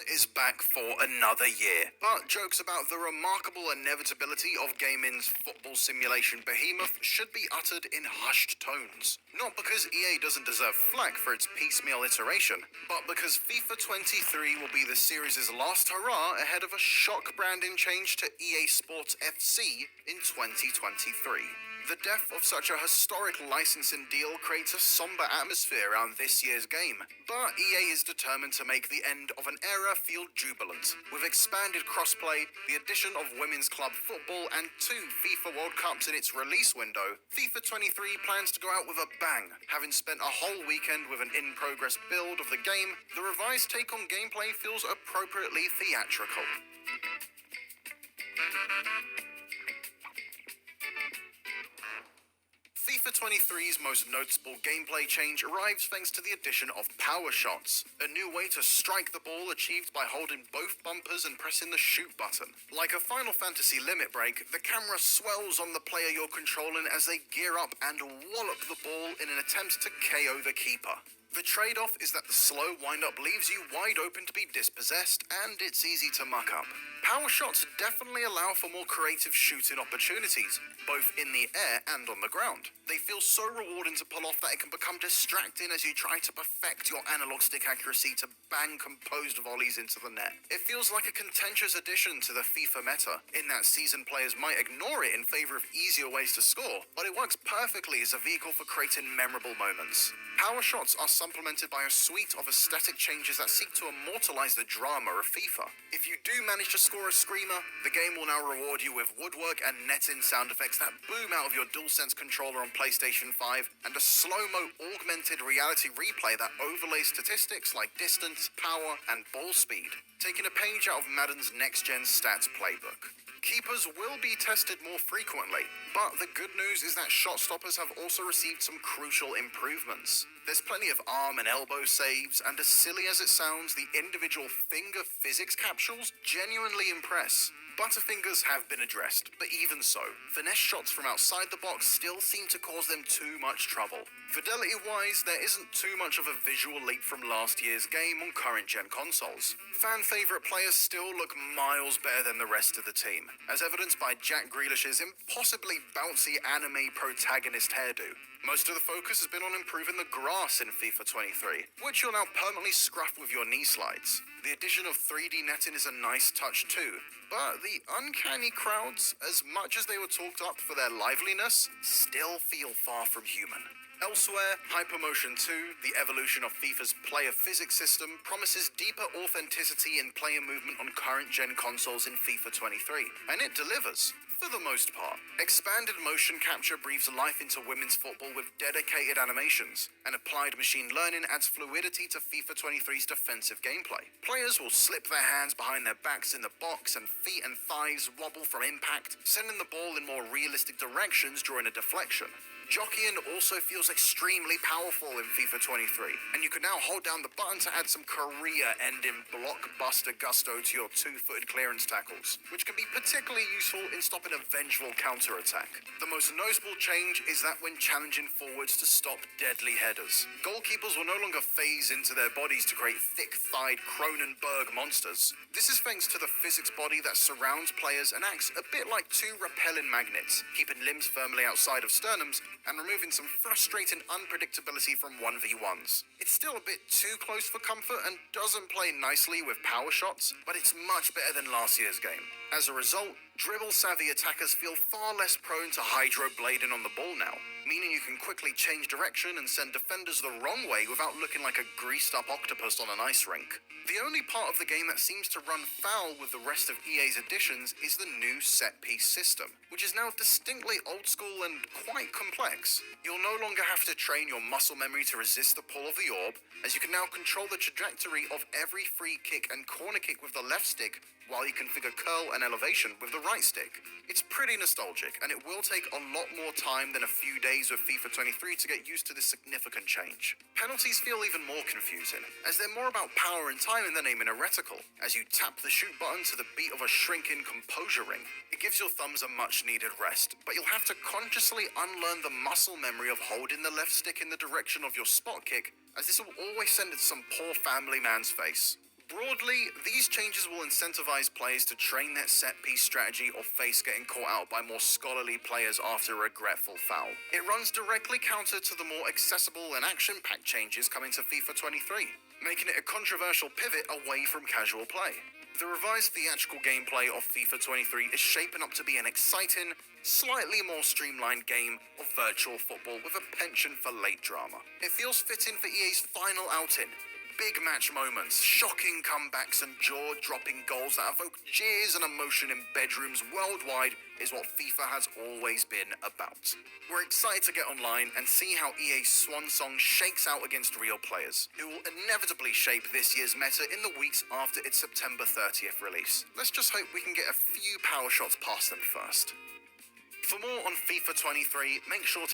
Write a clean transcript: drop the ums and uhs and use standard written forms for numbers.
Is back for another year, but jokes about the remarkable inevitability of gaming's football simulation behemoth should be uttered in hushed tones. Not because EA doesn't deserve flack for its piecemeal iteration, but because FIFA 23 will be the series' last hurrah ahead of a shock branding change to EA Sports FC in 2023. The death of such a historic licensing deal creates a somber atmosphere around this year's game, but EA is determined to make the end of an era feel jubilant. With expanded crossplay, the addition of women's club football, and 2 FIFA World Cups in its release window, FIFA 23 plans to go out with a bang. Having spent a whole weekend with an in-progress build of the game, the revised take on gameplay feels appropriately theatrical. FIFA 23's most noticeable gameplay change arrives thanks to the addition of power shots, a new way to strike the ball achieved by holding both bumpers and pressing the shoot button. Like a Final Fantasy limit break, the camera swells on the player you're controlling as they gear up and wallop the ball in an attempt to KO the keeper. The trade-off is that the slow wind-up leaves you wide open to be dispossessed, and it's easy to muck up. Power shots definitely allow for more creative shooting opportunities, both in the air and on the ground. They feel so rewarding to pull off that it can become distracting as you try to perfect your analog stick accuracy to bang composed volleys into the net. It feels like a contentious addition to the FIFA meta, in that seasoned players might ignore it in favor of easier ways to score, but it works perfectly as a vehicle for creating memorable moments. Power shots are supplemented by a suite of aesthetic changes that seek to immortalize the drama of FIFA. If you do manage to score a screamer, the game will now reward you with woodwork and net-in sound effects that boom out of your DualSense controller on PlayStation 5, and a slow-mo augmented reality replay that overlays statistics like distance, power, and ball speed, taking a page out of Madden's next-gen stats playbook. Keepers will be tested more frequently, but the good news is that shot stoppers have also received some crucial improvements. There's plenty of arm and elbow saves, and as silly as it sounds, the individual finger physics capsules genuinely impress. Butterfingers have been addressed, but even so, finesse shots from outside the box still seem to cause them too much trouble. Fidelity-wise, there isn't too much of a visual leap from last year's game on current-gen consoles. Fan-favourite players still look miles better than the rest of the team, as evidenced by Jack Grealish's impossibly bouncy anime protagonist hairdo. Most of the focus has been on improving the grass in FIFA 23, which you'll now permanently scruff with your knee slides. The addition of 3D netting is a nice touch too, but the uncanny crowds, as much as they were talked up for their liveliness, still feel far from human. Elsewhere, Hypermotion 2, the evolution of FIFA's player physics system, promises deeper authenticity in player movement on current-gen consoles in FIFA 23, and it delivers. For the most part, expanded motion capture breathes life into women's football with dedicated animations, and applied machine learning adds fluidity to FIFA 23's defensive gameplay. Players will slip their hands behind their backs in the box, and feet and thighs wobble from impact, sending the ball in more realistic directions during a deflection. Jockeying also feels extremely powerful in FIFA 23, and you can now hold down the button to add some career-ending blockbuster gusto to your two-footed clearance tackles, which can be particularly useful in stopping a vengeful counter-attack. The most noticeable change is that when challenging forwards to stop deadly headers, goalkeepers will no longer phase into their bodies to create thick-thighed Cronenberg monsters. This is thanks to the physics body that surrounds players and acts a bit like 2 repelling magnets, keeping limbs firmly outside of sternums and removing some frustrating unpredictability from 1v1s. It's still a bit too close for comfort and doesn't play nicely with power shots, but it's much better than last year's game. As a result, dribble-savvy attackers feel far less prone to hydro-blading on the ball now, meaning you can quickly change direction and send defenders the wrong way without looking like a greased-up octopus on an ice rink. The only part of the game that seems to run foul with the rest of EA's additions is the new set-piece system, which is now distinctly old-school and quite complex. You'll no longer have to train your muscle memory to resist the pull of the orb, as you can now control the trajectory of every free kick and corner kick with the left stick, while you configure curl and elevation with the right stick. It's pretty nostalgic, and it will take a lot more time than a few days with FIFA 23 to get used to this significant change. Penalties feel even more confusing, as they're more about power and timing than aiming a reticle. As you tap the shoot button to the beat of a shrinking composure ring, it gives your thumbs a much-needed rest, but you'll have to consciously unlearn the muscle memory of holding the left stick in the direction of your spot kick, as this will always send it to some poor family man's face. Broadly, these changes will incentivize players to train their set-piece strategy or face getting caught out by more scholarly players after a regretful foul. It runs directly counter to the more accessible and action-packed changes coming to FIFA 23, making it a controversial pivot away from casual play. The revised theatrical gameplay of FIFA 23 is shaping up to be an exciting, slightly more streamlined game of virtual football with a penchant for late drama. It feels fitting for EA's final outing. Big match moments, shocking comebacks, and jaw-dropping goals that evoke jeers and emotion in bedrooms worldwide is what FIFA has always been about. We're excited to get online and see how EA's swan song shakes out against real players, who will inevitably shape this year's meta in the weeks after its September 30th release. Let's just hope we can get a few power shots past them first. For more on FIFA 23, make sure to